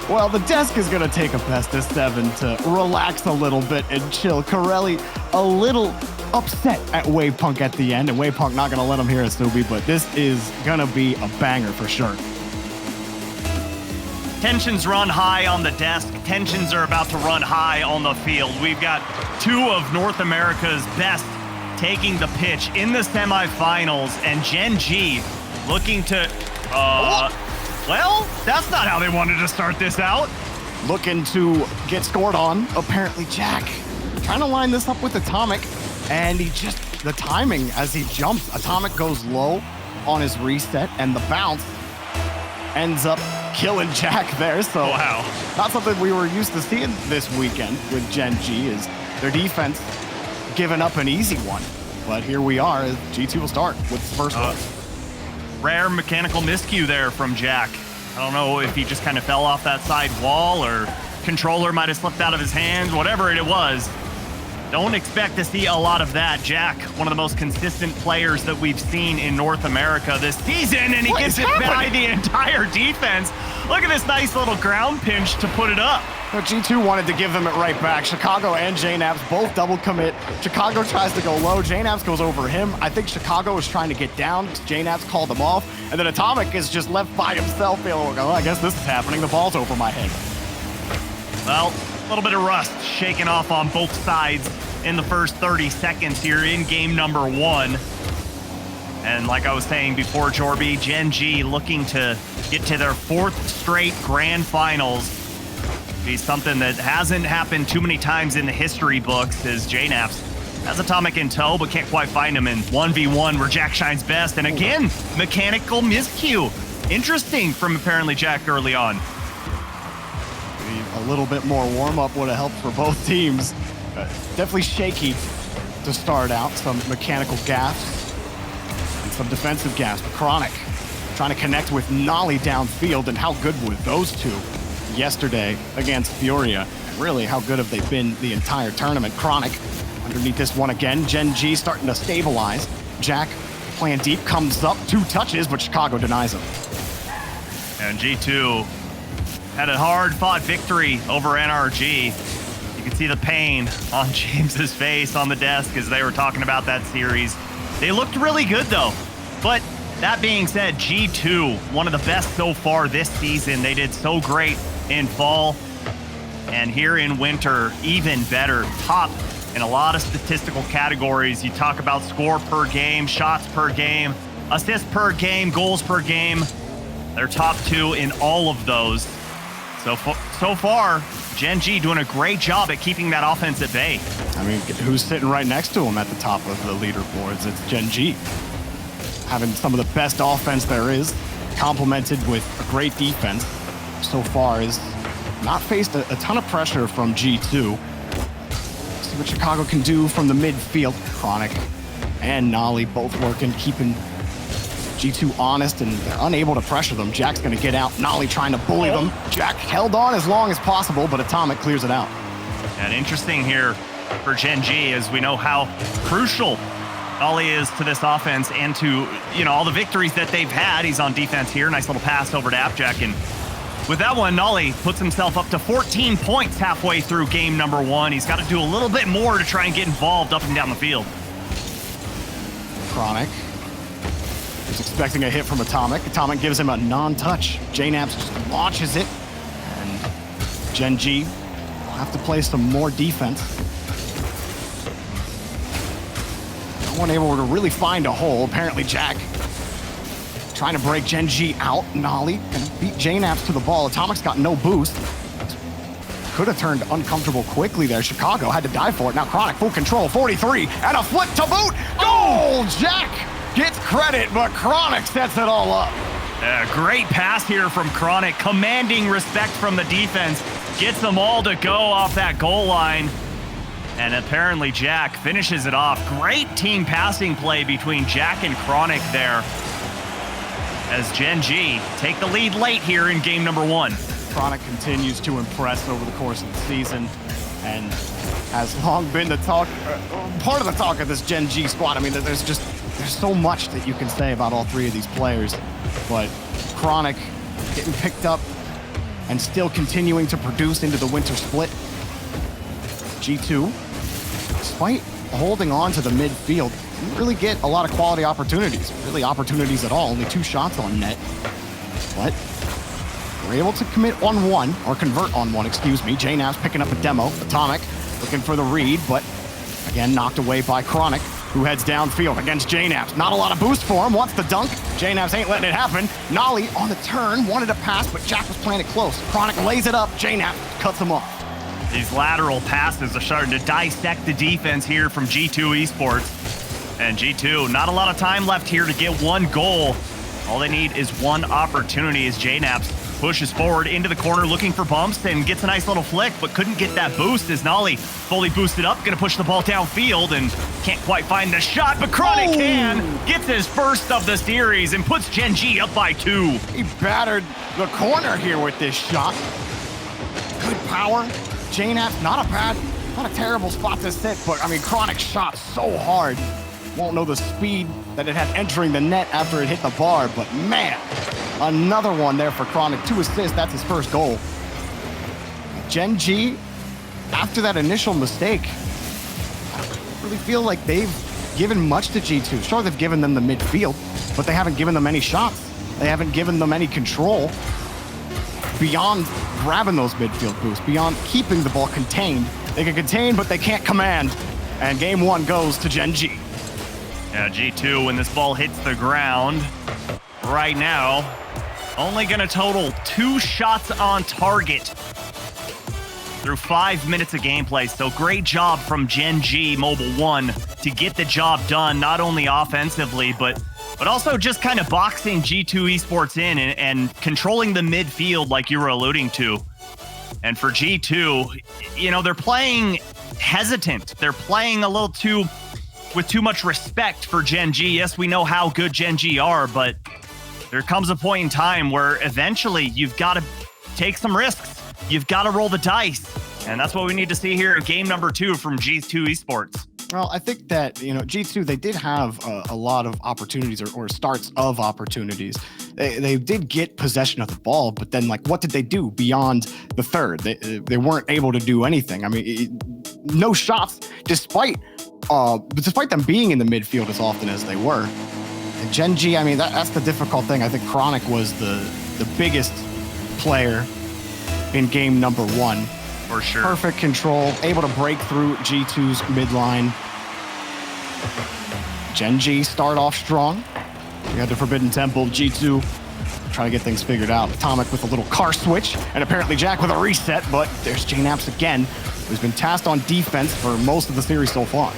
Well, the desk is going to take a best of 7 to relax a little bit and chill. Corelli a little upset at Wavepunk at the end, and Wavepunk not going to let him hear it, Snoopy, but this is going to be a banger for sure. Tensions run high on the desk. Tensions are about to run high on the field. We've got two of North America's best taking the pitch in the semifinals, and Gen.G looking to, well, that's not how they wanted to start this out. Looking to get scored on. Apparently, Jack trying to line this up with Atomic, and the timing as he jumps, Atomic goes low on his reset, and the bounce ends up killing Jack there. So, wow. Not something we were used to seeing this weekend with Gen.G, is their defense giving up an easy one. But here we are, as G2 will start with the first one. Rare mechanical miscue there from Jack. I don't know if he just kind of fell off that side wall or controller might have slipped out of his hands, whatever it was. Don't expect to see a lot of that. Jack, one of the most consistent players that we've seen in North America this season, and he gets it by the entire defense. Look at this nice little ground pinch to put it up. But G2 wanted to give them it right back. Chicago and JNAps both double commit. Chicago tries to go low. JNAps goes over him. I think Chicago is trying to get down. JNAps called him off. And then Atomic is just left by himself. Feeling, oh, I guess this is happening. The ball's over my head. Well, a little bit of rust shaking off on both sides in the first 30 seconds here in game number 1. And like I was saying before, Jorby, Gen.G looking to get to their 4th straight grand finals. Be something that hasn't happened too many times in the history books, as JNAps has Atomic in tow, but can't quite find him in 1v1 where Jack shines best. And again, mechanical miscue. Interesting from apparently Jack early on. A little bit more warm-up would have helped for both teams. Definitely shaky to start out. Some mechanical gaffes and some defensive gaffes. But Chronic trying to connect with Nolly downfield, and how good were those two yesterday against Furia? Really, how good have they been the entire tournament? Chronic underneath this one again. Gen.G starting to stabilize. Jack playing deep, comes up, 2 touches, but Chicago denies him. And G2 had a hard-fought victory over NRG. You can see the pain on James's face on the desk as they were talking about that series. They looked really good, though. But that being said, G2, one of the best so far this season. They did so great in fall, and here in winter, even better. Top in a lot of statistical categories. You talk about score per game, shots per game, assists per game, goals per game. They're top 2 in all of those. So far, Gen.G doing a great job at keeping that offense at bay. I mean, who's sitting right next to him at the top of the leaderboards? It's Gen.G. Having some of the best offense there is, complemented with a great defense. So far has not faced a ton of pressure from G2. See what Chicago can do from the midfield. Chronic and Nolly both working, keeping G2 honest, and they're unable to pressure them. Jack's gonna get out. Nolly trying to bully them. Jack held on as long as possible, but Atomic clears it out. And interesting here for Gen.G, as we know how crucial Nolly is to this offense and to, all the victories that they've had. He's on defense here. Nice little pass over to Appjack, and with that one, Nolly puts himself up to 14 points halfway through game number 1. He's got to do a little bit more to try and get involved up and down the field. Chronic is expecting a hit from Atomic. Atomic gives him a non-touch. JNAps just launches it, and Gen.G will have to play some more defense. No one able to really find a hole. Apparently, Jack trying to break Gen.G out. Nolly gonna beat JNAps to the ball. Atomic's got no boost. Could have turned uncomfortable quickly there. Chicago had to die for it. Now Chronic full control, 43, and a flip to boot. Goal! Jack gets credit, but Chronic sets it all up. Great pass here from Chronic, commanding respect from the defense. Gets them all to go off that goal line. And apparently Jack finishes it off. Great team passing play between Jack and Chronic there, as Gen.G take the lead late here in game number 1. Chronic continues to impress over the course of the season, and has long been the talk, part of the talk of this Gen.G squad. I mean, there's so much that you can say about all 3 of these players, but Chronic getting picked up and still continuing to produce into the winter split. G2, despite holding on to the midfield, didn't really get a lot of quality opportunities. Really opportunities at all, only 2 shots on net. But we're able to commit on one, or convert on one, excuse me. JNAP's picking up a demo. Atomic looking for the read, but again, knocked away by Chronic, who heads downfield against JNAP's. Not a lot of boost for him, wants the dunk. JNAP's ain't letting it happen. Nolly on the turn, wanted to pass, but Jack was playing it close. Chronic lays it up, JNAP cuts him off. These lateral passes are starting to dissect the defense here from G2 Esports. And G2, not a lot of time left here to get one goal. All they need is one opportunity as JNAP's pushes forward into the corner looking for bumps and gets a nice little flick, but couldn't get that boost as Nolly fully boosted up, gonna push the ball downfield and can't quite find the shot, but Chronic can, gets his first of the series and puts Gen.G up by 2. He battered the corner here with this shot. Good power. JNAP, not a terrible spot to sit, but I mean, Chronic shot so hard. Won't know the speed that it had entering the net after it hit the bar, but man, another one there for Chronic. 2 assists, that's his first goal. Gen.G, after that initial mistake, I don't really feel like they've given much to G2. Sure, they've given them the midfield, but they haven't given them any shots. They haven't given them any control beyond grabbing those midfield boosts, beyond keeping the ball contained. They can contain, but they can't command. And game 1 goes to Gen.G. Yeah, G2, when this ball hits the ground, right now, only gonna total 2 shots on target through 5 minutes of gameplay. So great job from Gen.G Mobile 1 to get the job done, not only offensively, but also just kind of boxing G2 Esports in and controlling the midfield like you were alluding to. And for G2, you know, they're playing hesitant. They're playing a little with too much respect for Gen.G. Yes, we know how good Gen.G are, but there comes a point in time where eventually you've got to take some risks. You've got to roll the dice. And that's what we need to see here in game number 2 from G2 Esports. Well, I think that, you know, G2, they did have a lot of opportunities or starts of opportunities. They did get possession of the ball, but then, like, what did they do beyond the third? They weren't able to do anything. I mean, no shots, despite them being in the midfield as often as they were. And Gen.G, I mean, that's the difficult thing. I think Chronic was the biggest player in game number 1. For sure. Perfect control, able to break through G2's midline. Gen.G start off strong. We had the Forbidden Temple, G2 trying to get things figured out. Atomic with a little car switch, and apparently Jack with a reset, but there's JNAPs again, who's been tasked on defense for most of the series so far.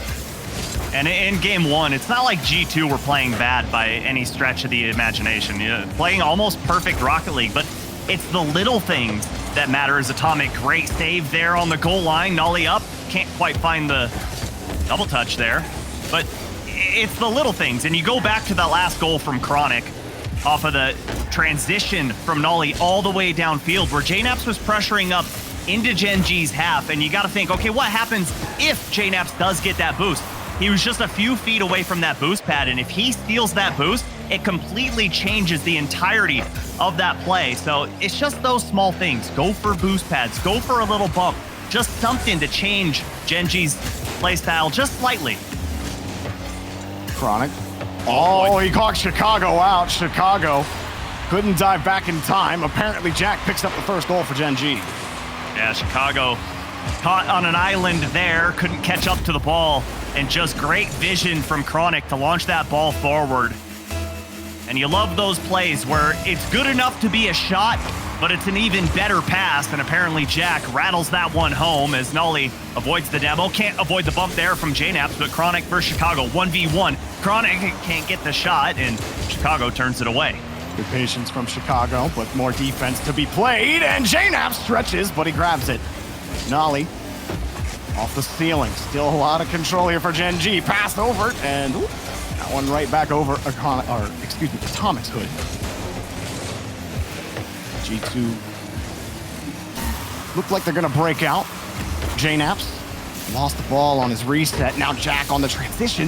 And in game 1, it's not like G2 were playing bad by any stretch of the imagination. You know, playing almost perfect Rocket League, but it's the little things that matter. As Atomic, great save there on the goal line. Nolly up, can't quite find the double touch there. But it's the little things. And you go back to that last goal from Chronic off of the transition from Nolly all the way downfield where JNAPS was pressuring up into Gen.G's half. And you got to think, okay, what happens if JNAPS does get that boost? He was just a few feet away from that boost pad, and if he steals that boost, it completely changes the entirety of that play. So it's just those small things. Go for boost pads, go for a little bump, just something to change Gen.G's playstyle just slightly. Chronic. Oh, he caught Chicago out. Chicago couldn't dive back in time. Apparently, Jack picks up the first goal for Gen.G. Yeah, Chicago caught on an island there, couldn't catch up to the ball, and just great vision from Chronic to launch that ball forward. And you love those plays where it's good enough to be a shot, but it's an even better pass, and apparently Jack rattles that one home as Nolly avoids the demo. Can't avoid the bump there from JNAPS, but Chronic versus Chicago, 1v1. Chronic can't get the shot, and Chicago turns it away. Good patience from Chicago, but more defense to be played, and JNAPS stretches, but he grabs it. Nolly off the ceiling. Still a lot of control here for Gen.G. Passed over, and that one right back over, Atomic's hood. G2 looked like they're gonna break out. JNAPS lost the ball on his reset. Now Jack on the transition.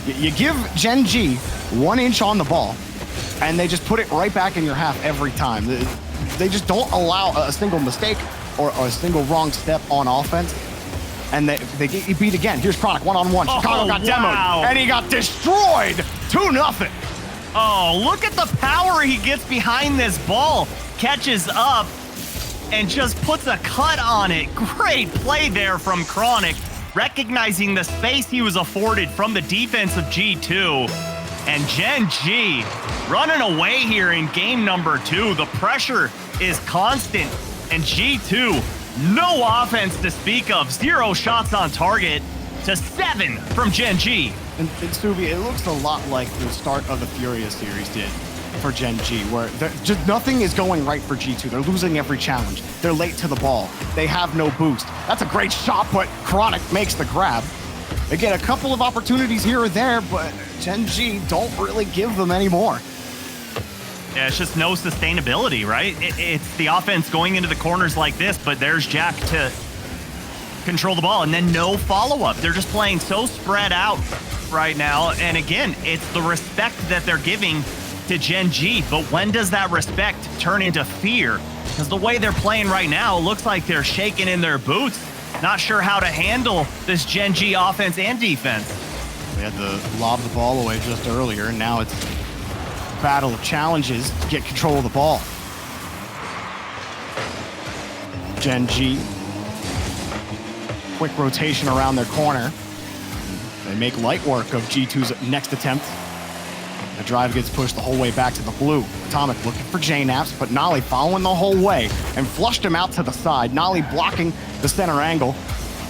You give Gen.G 1 inch on the ball, and they just put it right back in your half every time. they just don't allow a single mistake or a single wrong step on offense. And they get beat again. Here's Chronic one-on-one. Chicago got demoed, and he got destroyed 2-0. Oh, look at the power he gets behind this ball. Catches up and just puts a cut on it. Great play there from Chronic, recognizing the space he was afforded from the defense of G2. And Gen.G running away here in game number 2. The pressure is constant, and G2, no offense to speak of. 0 shots on target to 7 from Gen.G. And Subi, it looks a lot like the start of the Furia series did for Gen.G, where just nothing is going right for G2. They're losing every challenge. They're late to the ball. They have no boost. That's a great shot, but Chronic makes the grab. They get a couple of opportunities here or there, but Gen.G don't really give them any more. Yeah, it's just no sustainability, right? It's the offense going into the corners like this, but there's Jack to control the ball, and then no follow-up. They're just playing so spread out right now. And again, it's the respect that they're giving to Gen.G, but when does that respect turn into fear? Because the way they're playing right now, it looks like they're shaking in their boots. Not sure how to handle this Gen.G offense and defense. They had to lob the ball away just earlier, and now it's a battle of challenges to get control of the ball. Gen.G, quick rotation around their corner. They make light work of G2's next attempt. The drive gets pushed the whole way back to the blue. Atomic looking for JKnaps, but Nolly following the whole way and flushed him out to the side. Nolly blocking the center angle,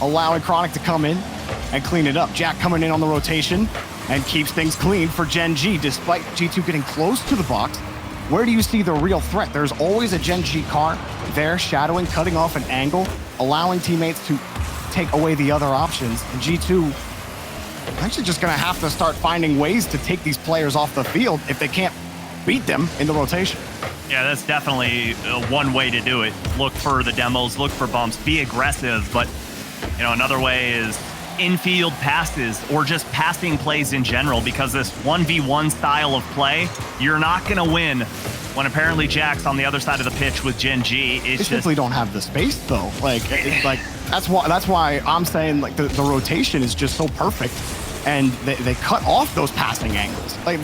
allowing Chronic to come in and clean it up. Jack coming in on the rotation and keeps things clean for Gen.G, despite G2 getting close to the box. Where do you see the real threat? There's always a Gen.G car there, shadowing, cutting off an angle, allowing teammates to take away the other options. And G2 actually just going to have to start finding ways to take these players off the field if they can't beat them in the rotation. Yeah, that's definitely one way to do it. Look for the demos, look for bumps, be aggressive. But, you know, another way is infield passes or just passing plays in general, because this 1v1 style of play, you're not going to win when apparently Jack's on the other side of the pitch with Gen.G. They simply don't have the space, though. Like that's why I'm saying like the rotation is just so perfect, and they cut off those passing angles. Like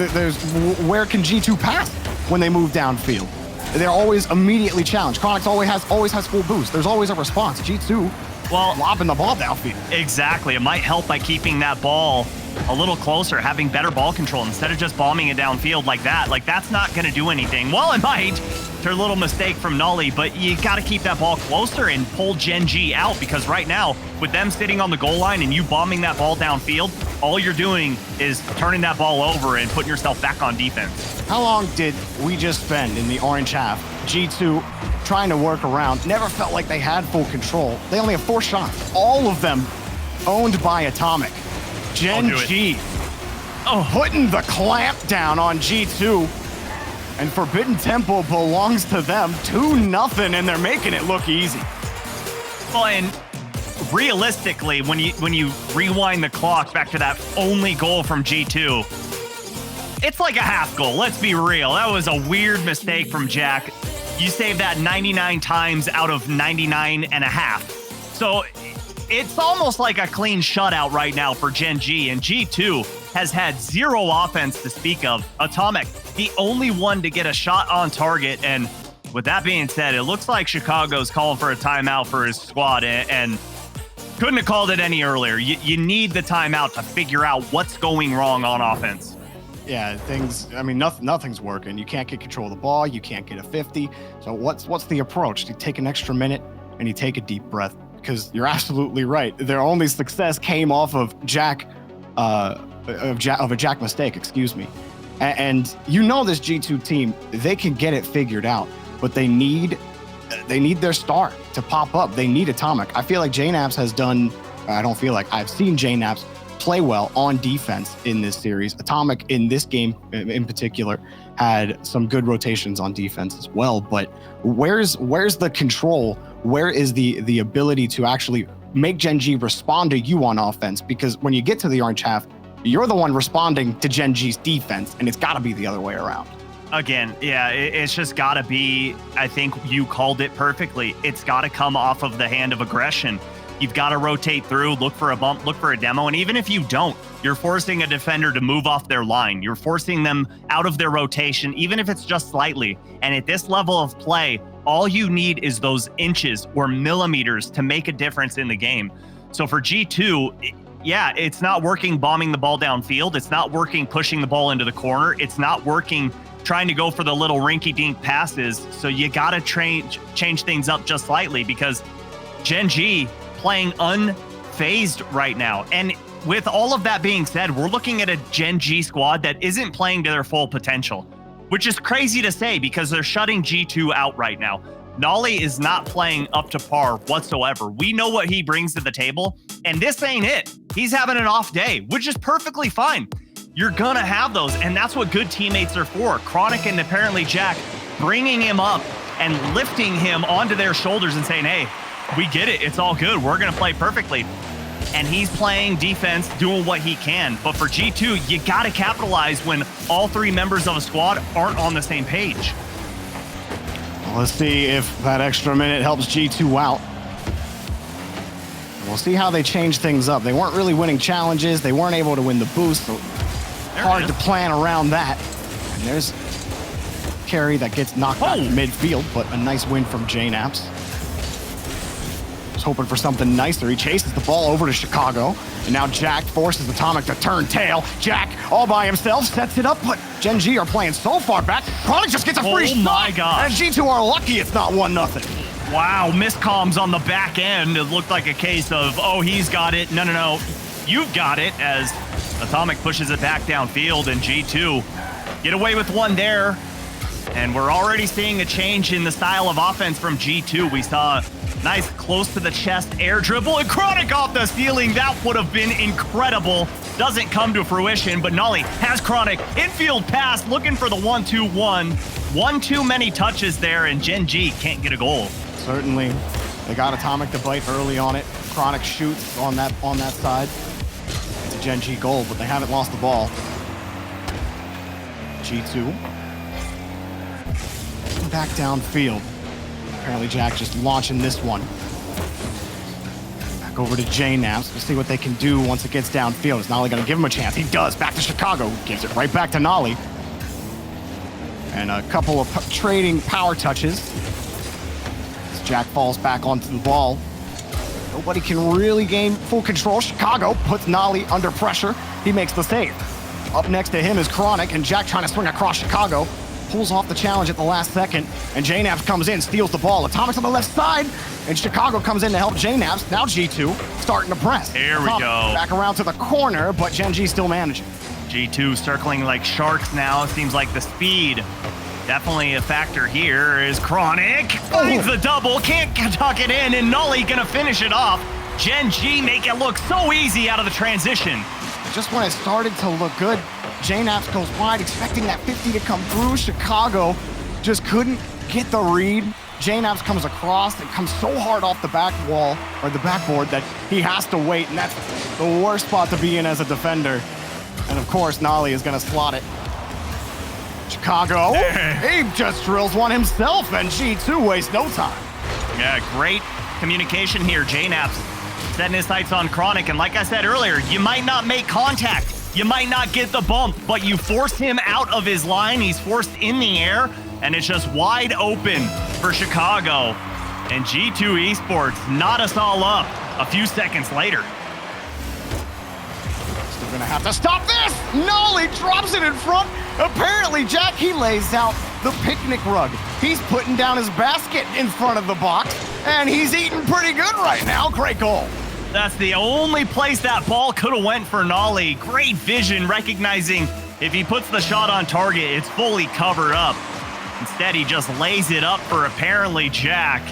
where can G2 pass when they move downfield? They're always immediately challenged. Chronix always has full boost. There's always a response. G2, well, lobbing the ball downfield. Exactly. It might help by keeping that ball a little closer, having better ball control instead of just bombing it downfield like that. Like, that's not going to do anything. Well, it might. It's a little mistake from Nolly, but you got to keep that ball closer and pull Gen.G out, because right now, with them sitting on the goal line and you bombing that ball downfield, all you're doing is turning that ball over and putting yourself back on defense. How long did we just spend in the orange half? G2 trying to work around. Never felt like they had full control. They only have 4 shots. All of them owned by Atomic. Gen.G putting the clamp down on G2, and Forbidden Temple belongs to them. 2-0, and they're making it look easy. Well, and realistically, when you rewind the clock back to that only goal from G2, it's like a half goal. Let's be real. That was a weird mistake from Jack. You saved that 99 times out of 99 and a half. So it's almost like a clean shutout right now for Gen.G, and G2 has had 0 offense to speak of. Atomic, the only one to get a shot on target, and with that being said, it looks like Chicago's calling for a timeout for his squad, and couldn't have called it any earlier. You need the timeout to figure out what's going wrong on offense. Yeah, nothing's working. You can't get control of the ball. You can't get a 50. So what's the approach? You take an extra minute and you take a deep breath, because you're absolutely right. Their only success came off of a Jack mistake, excuse me. And you know this G2 team, they can get it figured out, but they need their star to pop up. They need Atomic. I feel like JKnaps I've seen JKnaps play well on defense in this series. Atomic in this game in particular had some good rotations on defense as well, but where's the control? Where is the ability to actually make Gen.G respond to you on offense? Because when you get to the orange half, you're the one responding to Gen.G's defense, and it's got to be the other way around. Again, yeah, it's just got to be, I think you called it perfectly. It's got to come off of the hand of aggression. You've got to rotate through, look for a bump, look for a demo. And even if you don't, you're forcing a defender to move off their line. You're forcing them out of their rotation, even if it's just slightly. And at this level of play, all you need is those inches or millimeters to make a difference in the game. So for G2, yeah, it's not working bombing the ball downfield. It's not working pushing the ball into the corner. It's not working trying to go for the little rinky-dink passes. So you got to change things up just slightly, because Gen.G playing unfazed right now. And with all of that being said, we're looking at a Gen.G squad that isn't playing to their full potential, which is crazy to say because they're shutting G2 out right now. Nolly is not playing up to par whatsoever. We know what he brings to the table, and this ain't it. He's having an off day, which is perfectly fine. You're gonna have those, and that's what good teammates are for. Chronic and apparently Jack bringing him up and lifting him onto their shoulders and saying, hey, we get it. It's all good. We're gonna play perfectly. And he's playing defense, doing what he can. But for G2, you gotta capitalize when all three members of a squad aren't on the same page. Well, let's see if that extra minute helps G2 out. We'll see how they change things up. They weren't really winning challenges. They weren't able to win the boost. So hard to plan around that. And there's carry that gets knocked back to midfield, but a nice win from JNaps. Was hoping for something nicer. He chases the ball over to Chicago, and now Jack forces Atomic to turn tail. Jack all by himself sets it up, but Gen.G are playing so far back. Chronic just gets a free shot. Oh my God. And G2 are lucky it's not 1-0. Wow, miscomms on the back end. It looked like a case of, oh, he's got it. No, you've got it, as Atomic pushes it back downfield, and G2 get away with one there. And we're already seeing a change in the style of offense from G2. We saw a nice close to the chest air dribble, and Chronic off the ceiling. That would have been incredible. Doesn't come to fruition, but Nolly has Chronic. Infield pass, looking for the 1-2-1. One too many touches there, and Gen.G can't get a goal. Certainly. They got Atomic to bite early on it. Chronic shoots on that side. It's a Gen.G goal, but they haven't lost the ball. G2. Back downfield. Apparently Jack just launching this one. Back over to JNaps. We'll see what they can do once it gets downfield. Is Nolly gonna give him a chance? He does. Back to Chicago. Gives it right back to Nolly. And a couple of trading power touches. As Jack falls back onto the ball. Nobody can really gain full control. Chicago puts Nolly under pressure. He makes the save. Up next to him is Chronic, and Jack trying to swing across Chicago. Pulls off the challenge at the last second, and JNaps comes in, steals the ball. Atomic's on the left side, and Chicago comes in to help JNaps. Now G2 starting to press. Here we go. Back around to the corner, but Gen.G still managing. G2 circling like sharks now. Seems like the speed definitely a factor here. Is Chronic finds the double, can't tuck it in, and Nolly gonna finish it off. Gen.G make it look so easy out of the transition. Just when it started to look good, JNaps goes wide, expecting that 50 to come through. Chicago just couldn't get the read. JNaps comes across and comes so hard off the back wall, or the backboard, that he has to wait, and that's the worst spot to be in as a defender. And of course, Nolly is gonna slot it. Chicago, he just drills one himself, and G2 wastes no time. Yeah, great communication here. JNaps setting his sights on Chronic, and like I said earlier, you might not make contact. You might not get the bump, but you force him out of his line. He's forced in the air, and it's just wide open for Chicago. And G2 Esports knot us all up a few seconds later. Still gonna have to stop this! Nolly drops it in front. Apparently, Jack, he lays out the picnic rug. He's putting down his basket in front of the box, and he's eating pretty good right now. Great goal. That's the only place that ball could have went for Nolly. Great vision, recognizing if he puts the shot on target, it's fully covered up. Instead, he just lays it up for apparently Jack.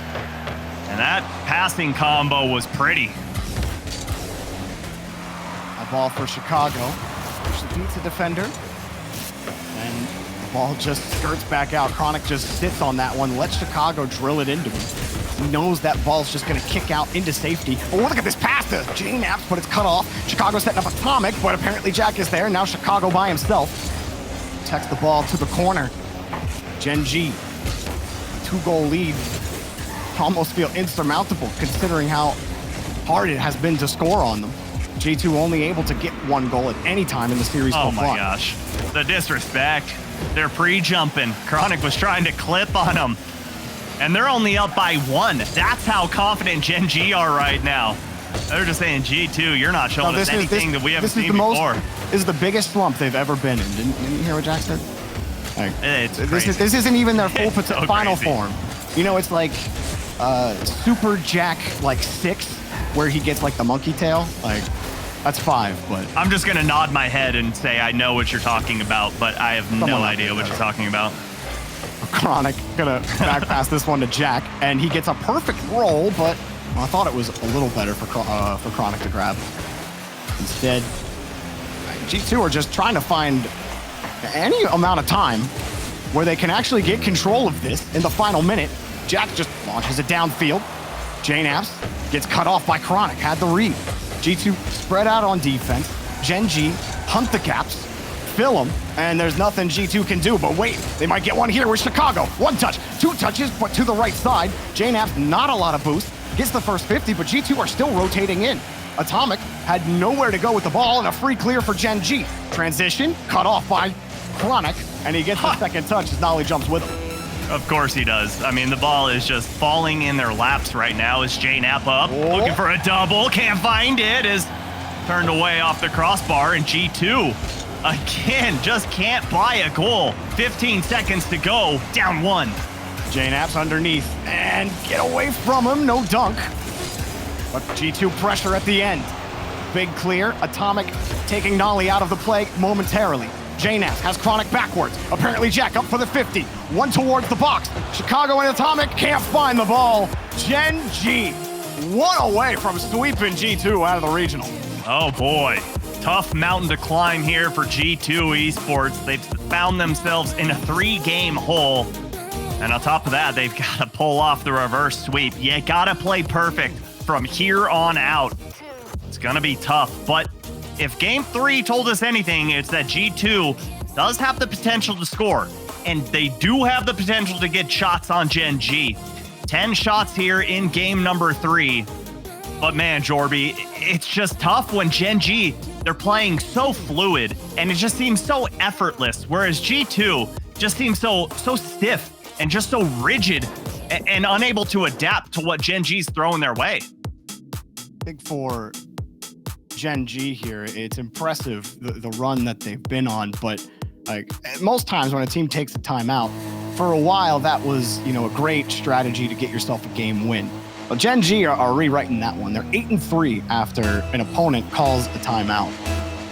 And that passing combo was pretty. A ball for Chicago. She beats the defender. And the ball just skirts back out. Chronic just sits on that one, lets Chicago drill it into him. He knows that ball's just going to kick out into safety. Oh, look at this pass to JNaps, but it's cut off. Chicago setting up Atomic, but apparently Jack is there. Now Chicago by himself. Protects the ball to the corner. Gen.G, 2-goal lead, almost feel insurmountable considering how hard it has been to score on them. G2 only able to get 1 goal at any time in the series so far. Oh my gosh, the disrespect. They're pre-jumping. Chronic was trying to clip on them, and they're only up by 1. That's how confident Gen.G are right now. They're just saying, G2, you're not showing us anything that we haven't seen before. This is the biggest slump they've ever been in. Didn't you hear what Jack said? Like, this isn't even their full so final crazy. form. You know, it's like Super Jack like 6, where he gets like the monkey tail. Like, that's 5, but I'm just gonna nod my head and say I know what you're talking about, but I have no idea what you're talking about. Chronic gonna back pass this one to Jack, and he gets a perfect roll, but I thought it was a little better for Chronic to grab. Instead, G2 are just trying to find any amount of time where they can actually get control of this in the final minute. Jack just launches it downfield. J-Naps gets cut off by Chronic, had the read. G2 spread out on defense. Gen.G hunt the gaps, fill them, and there's nothing G2 can do. But wait, they might get one here with Chicago. 1 touch, 2 touches, but to the right side. J-Naps, not a lot of boost. Gets the first 50, but G2 are still rotating in. Atomic had nowhere to go with the ball, and a free clear for Gen.G. Transition, cut off by Chronic, and he gets the second touch as Nolly jumps with him. Of course he does. I mean, the ball is just falling in their laps right now as J-Nap up, looking for a double, can't find it, is turned away off the crossbar, and G2, again, just can't buy a goal. 15 seconds to go, down 1. J-Naps underneath, and get away from him, no dunk. But G2 pressure at the end. Big clear, Atomic taking Nolly out of the play momentarily. J-Naps has Chronic backwards. Apparently Jack up for the 50. 1 towards the box. Chicago and Atomic can't find the ball. Gen.G 1 away from sweeping G2 out of the regional. Oh boy, tough mountain to climb here for G2 Esports. They've found themselves in a 3-game hole. And on top of that, they've got to pull off the reverse sweep. You got to play perfect from here on out. It's going to be tough, but if Game 3 told us anything, it's that G2 does have the potential to score, and they do have the potential to get shots on Gen.G. 10 shots here in game number 3. But man, Jorby, it's just tough when Gen.G, they're playing so fluid, and it just seems so effortless, whereas G2 just seems so stiff and just so rigid and unable to adapt to what Gen.G's throwing their way. Big for Gen.G here, it's impressive the run that they've been on, but like most times when a team takes a timeout, for a while that was, you know, a great strategy to get yourself a game win. But Gen.G are rewriting that one. They're 8-3 after an opponent calls a timeout.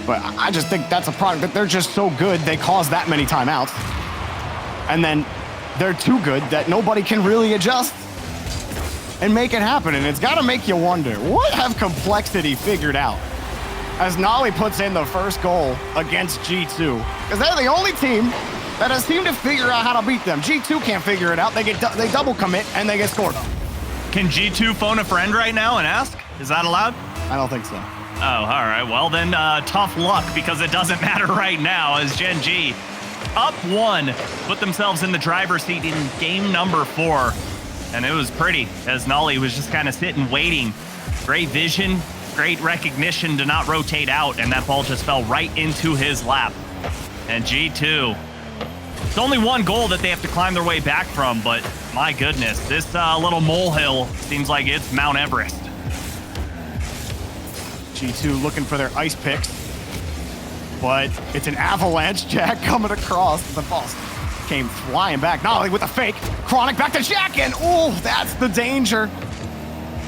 But I just think that's a product that they're just so good they cause that many timeouts. And then they're too good that nobody can really adjust and make it happen. And it's got to make you wonder, what have Complexity figured out as Nolly puts in the first goal against G2? Because they're the only team that has seemed to figure out how to beat them. G2 can't figure it out. They double commit and they get scored on. Can G2 phone a friend right now and ask? Is that allowed? I don't think so. Oh, all right. Well, then tough luck, because it doesn't matter right now as Gen.G up 1, put themselves in the driver's seat in game number 4. And it was pretty, as Nolly was just kind of sitting, waiting. Great vision, great recognition to not rotate out, and that ball just fell right into his lap. And G2, it's only 1 goal that they have to climb their way back from, but my goodness, this little molehill seems like it's Mount Everest. G2 looking for their ice picks, but it's an avalanche. Jack coming across. The ball came flying back. Nolly with a fake. Chronic back to Jack, and oh, that's the danger.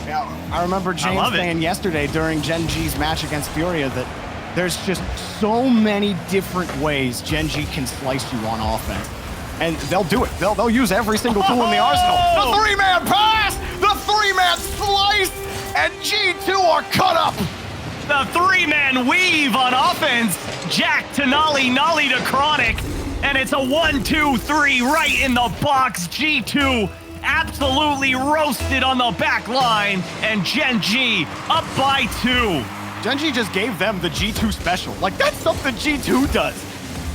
Yeah, I remember James saying yesterday during Gen.G's match against Furia that there's just so many different ways Gen.G can slice you on offense. And they'll do it. They'll use every single tool in the arsenal. The 3-man pass! The 3-man slice! And G2 are cut up! The 3-man weave on offense. Jack to Nolly, Nolly to Chronic. And it's a 1-2-3 right in the box. G2 absolutely roasted on the back line. And Gen.G up by 2. Gen.G just gave them the G2 special. Like, that's something G2 does.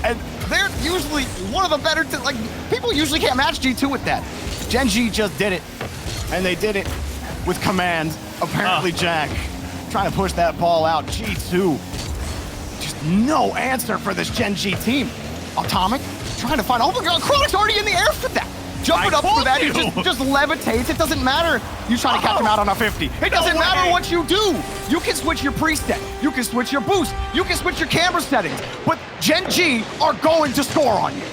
And They're usually one of the better, people usually can't match G2 with that. Gen.G just did it, and they did it with command. Apparently, Jack trying to push that ball out. G2, just no answer for this Gen.G team. Atomic trying to find, oh my God, Chronic's already in the air for that. Jumping up for that, he just levitates. It doesn't matter you trying to catch him out on a 50. It doesn't matter what you do. You can switch your preset. You can switch your boost. You can switch your camera settings. But Gen.G are going to score on you.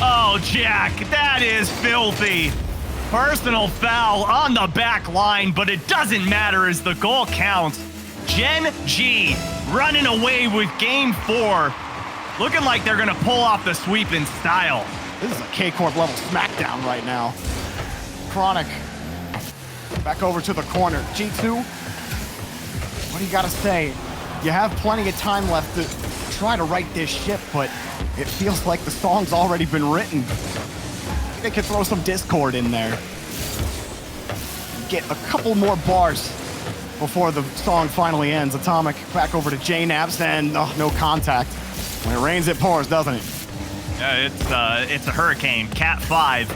Oh, Jack, that is filthy. Personal foul on the back line, but it doesn't matter as the goal counts. Gen.G running away with game 4. Looking like they're going to pull off the sweep in style. This is a K-Corp level smackdown right now. Chronic, back over to the corner. G2, what do you gotta say? You have plenty of time left to try to right this ship, but it feels like the song's already been written. They could throw some Discord in there. Get a couple more bars before the song finally ends. Atomic back over to JNaps, and no contact. When it rains, it pours, doesn't it? It's a hurricane, Cat 5,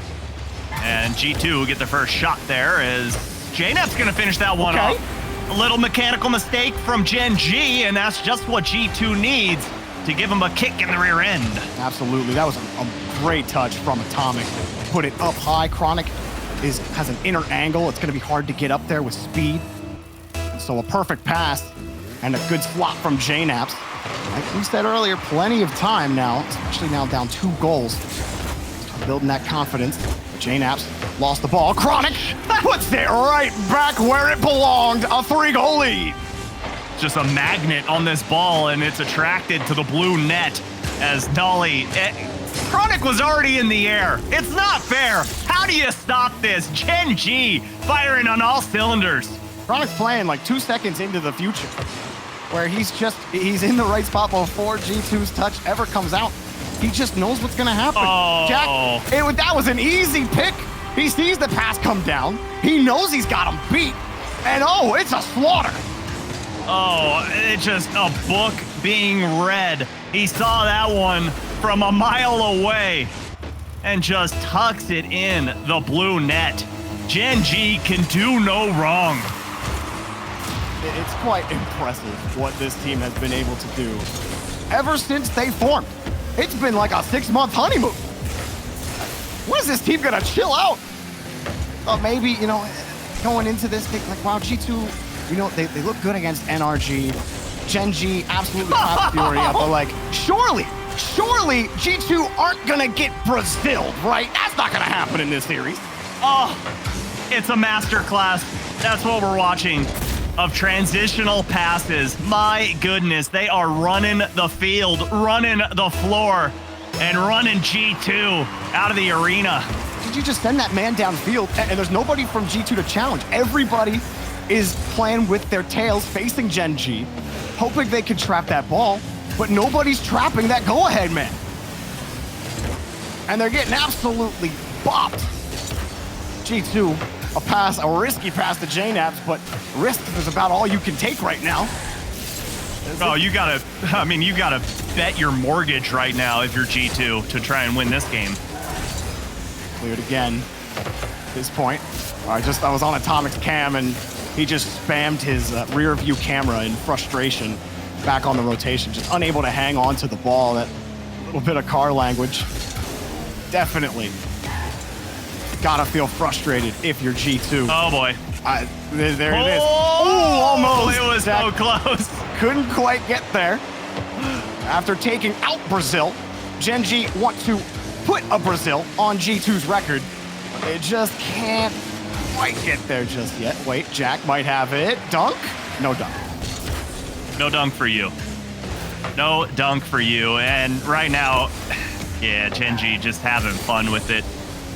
and G2 get the first shot there as JNap's gonna finish that one off. A little mechanical mistake from Gen.G, and that's just what G2 needs to give him a kick in the rear end. Absolutely, that was a great touch from Atomic. Put it up high. Chronic has an inner angle. It's gonna be hard to get up there with speed. So a perfect pass and a good slot from JNaps. Like we said earlier, plenty of time now, especially now down 2 goals. Building that confidence. JNaps lost the ball. Chronic puts it right back where it belonged. A 3-goal lead. Just a magnet on this ball, and it's attracted to the blue net as Nolly. Chronic was already in the air. It's not fair. How do you stop this? Gen.G firing on all cylinders. Chronic's playing like 2 seconds into the future, where he's in the right spot before G2's touch ever comes out. He just knows what's gonna happen. Oh. Jack, that was an easy pick. He sees the pass come down. He knows he's got him beat. And it's a slaughter. Oh, it's just a book being read. He saw that one from a mile away and just tucks it in the blue net. Gen.G can do no wrong. It's quite impressive what this team has been able to do ever since they formed. It's been like a 6-month honeymoon. When is this team gonna chill out? Maybe, going into this, like, wow, G2, they look good against NRG. Gen.G absolutely top Furia, but like, surely G2 aren't gonna get Braziled, right? That's not gonna happen in this series. Oh, it's a masterclass. That's what we're watching. Of transitional passes. My goodness, they are running the field, running the floor, and running G2 out of the arena. Did you just send that man downfield? And there's nobody from G2 to challenge. Everybody is playing with their tails facing Gen.G, hoping they can trap that ball, but nobody's trapping that go-ahead man. And they're getting absolutely bopped. G2, a risky pass to JNaps, but risk is about all you can take right now. You gotta bet your mortgage right now if you're G2 to try and win this game. Cleared again at this point. I was on Atomic's cam and he just spammed his rear view camera in frustration back on the rotation, just unable to hang on to the ball. That little bit of car language. Definitely gotta feel frustrated if you're G2. Oh boy. There it is. Ooh, almost. It was so close. Couldn't quite get there. After taking out Brazil, Gen.G want to put a Brazil on G2's record. They just can't quite get there just yet. Wait, Jack might have it. Dunk? No dunk. No dunk for you. No dunk for you. And right now, yeah, Gen.G just having fun with it.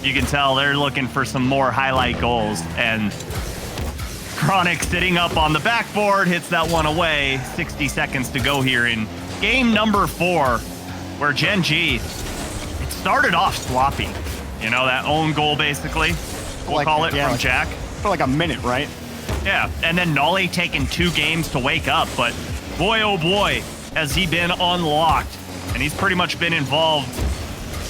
You can tell they're looking for some more highlight goals, and Chronic sitting up on the backboard hits that one away. 60 seconds to go here in game number 4, where Gen.G, it started off sloppy. That own goal, basically. We'll call it from Jack. For like a minute, right? Yeah, and then Nolly taking 2 games to wake up, but boy, oh boy, has he been unlocked. And he's pretty much been involved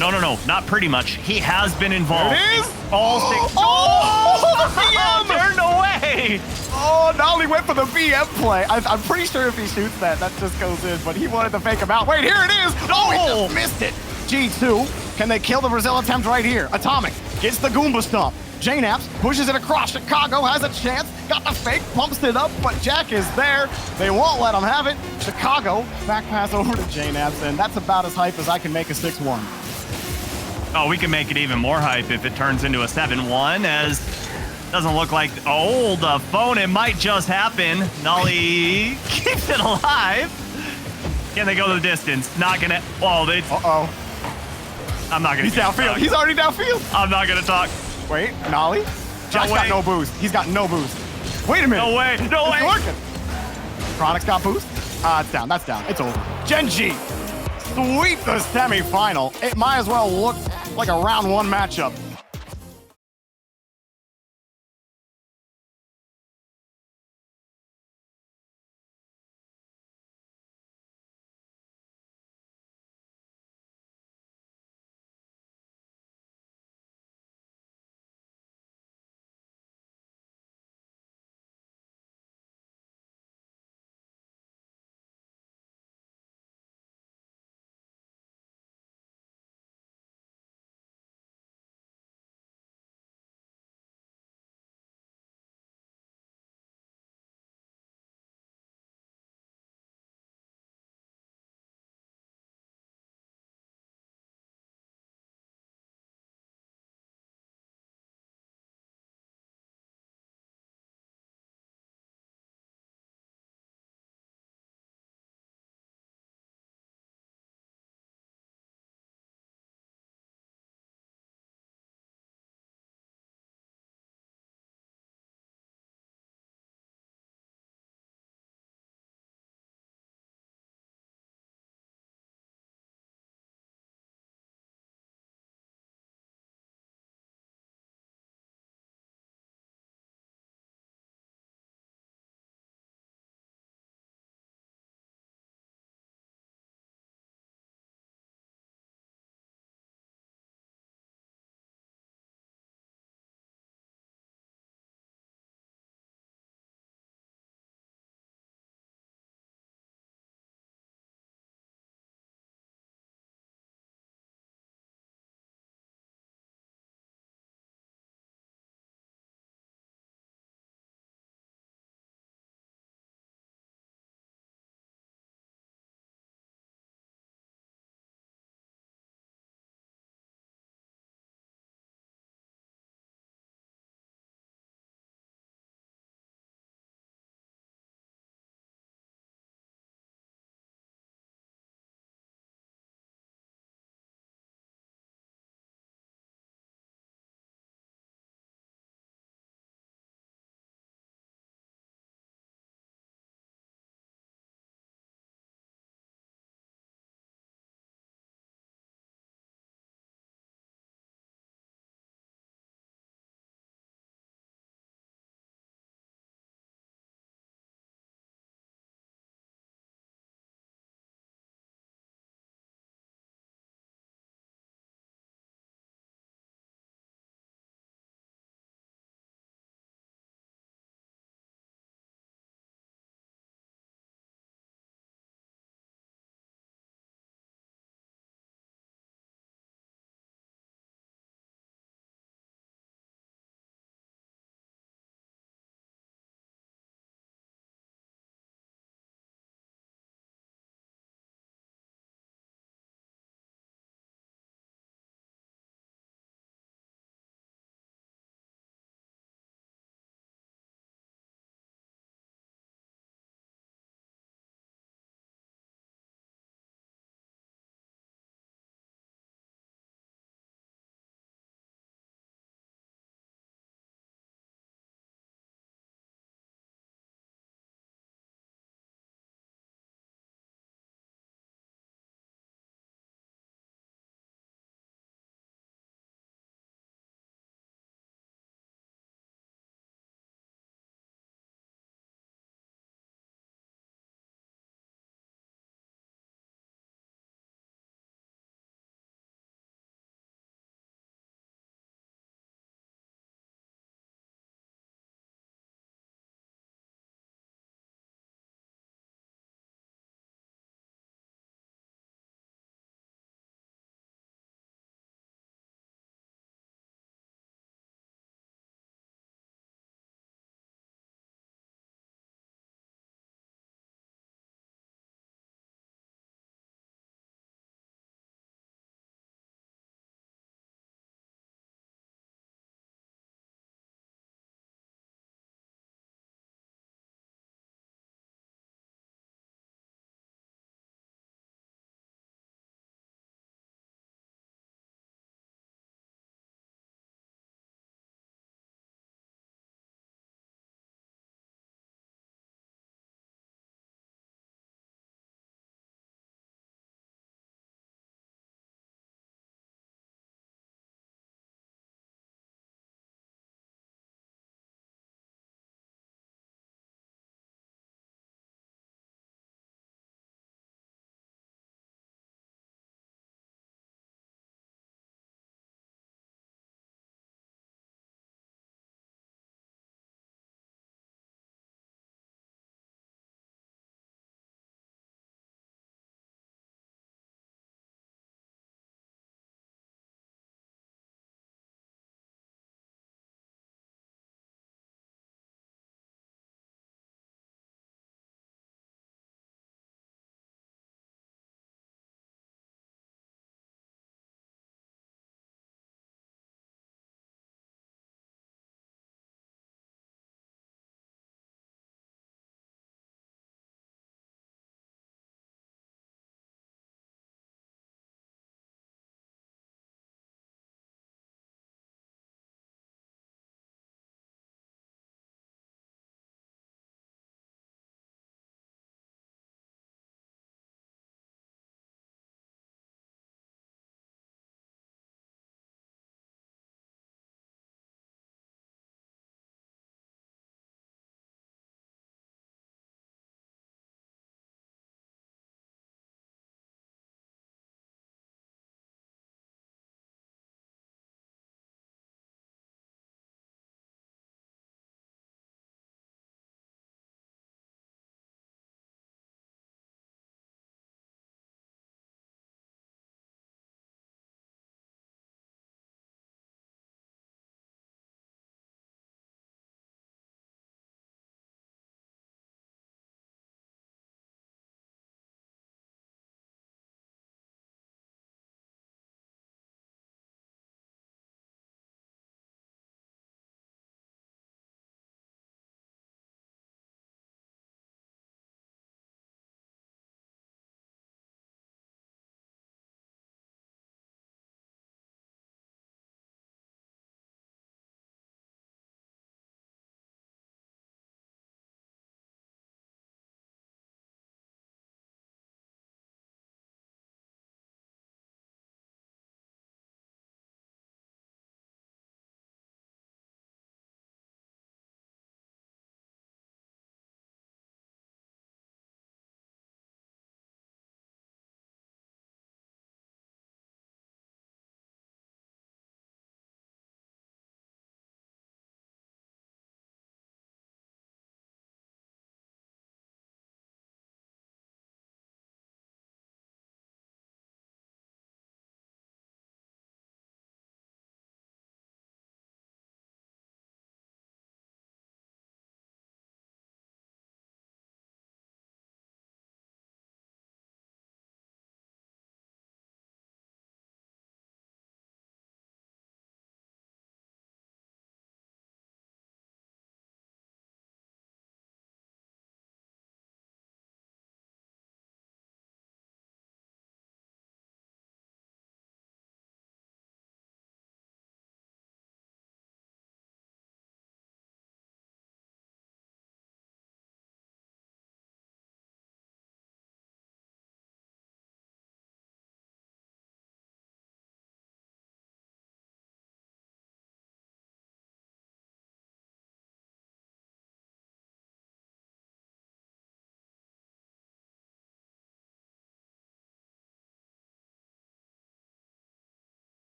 No, not pretty much. He has been involved. There it is. in all 6. Oh, the BM! There's no way. Oh, Nolly went for the BM play. I'm pretty sure if he shoots that just goes in, but he wanted to fake him out. Wait, here it is. Oh, he just missed it. G2, can they kill the Brazil attempt right here? Atomic gets the Goomba stomp. JNaps pushes it across. Chicago has a chance. Got the fake, pumps it up, but Jack is there. They won't let him have it. Chicago back pass over to JNaps, and that's about as hype as I can make a 6-1. Oh, we can make it even more hype if it turns into a 7-1, as doesn't look like, oh, the phone, it might just happen. Nolly keeps it alive. Can they go the distance? Not gonna, oh, they, Uh-oh. I'm not gonna He's downfield. talk. He's already downfield. I'm not gonna talk. Wait, Nolly? Jack's got no boost. He's got no boost. Wait a minute. No way, no way. It's working. Chronic's got boost. It's down. That's down. It's over. Gen.G sweep the semifinal. It might as well look like a round 1 matchup.